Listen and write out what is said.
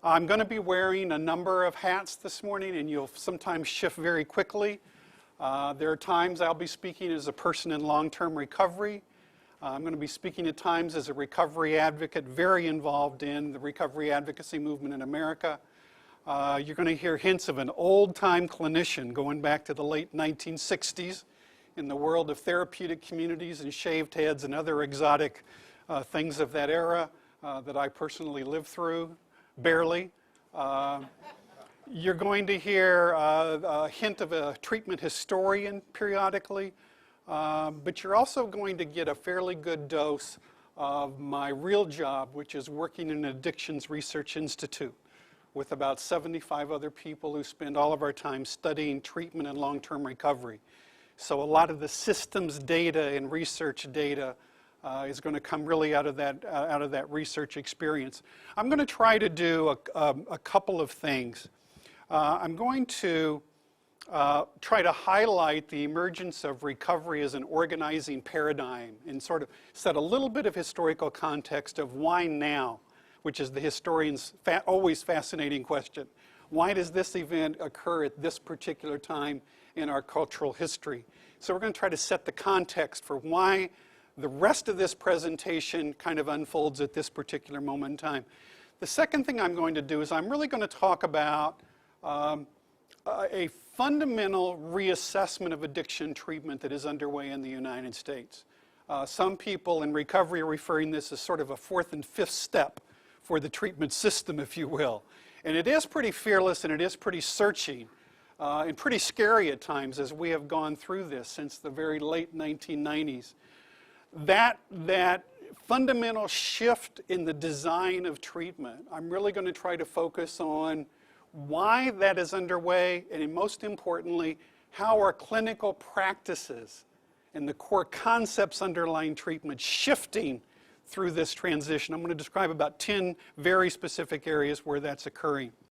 I'm going to be wearing a number of hats this morning, and you'll sometimes shift very quickly. There are times I'll be speaking as a person in long-term recovery. I'm going to be speaking at times as a recovery advocate, very involved in the recovery advocacy movement in America. You're going to hear hints of an old-time clinician going back to the late 1960s in the world of therapeutic communities and shaved heads and other exotic things of that era that I personally lived through, barely. You're going to hear a hint of a treatment historian periodically, but you're also going to get a fairly good dose of my real job, which is working in an addictions research institute with about 75 other people who spend all of our time studying treatment and long-term recovery. So a lot of the systems data and research data is going to come really out of that research experience. I'm going to try to do a couple of things. I'm going to try to highlight the emergence of recovery as an organizing paradigm and sort of set a little bit of historical context of why now, which is the historian's always fascinating question. Why does this event occur at this particular time in our cultural history? So we're going to try to set the context for why the rest of this presentation kind of unfolds at this particular moment in time. The second thing I'm going to do is I'm really going to talk about a fundamental reassessment of addiction treatment that is underway in the United States. Some people in recovery are referring this as sort of a fourth and fifth step for the treatment system, if you will. And it is pretty fearless and it is pretty searching and pretty scary at times as we have gone through this since the very late 1990s. That fundamental shift in the design of treatment, I'm really going to try to focus on why that is underway, and most importantly, how our clinical practices and the core concepts underlying treatment shifting through this transition. I'm going to describe about 10 very specific areas where that's occurring.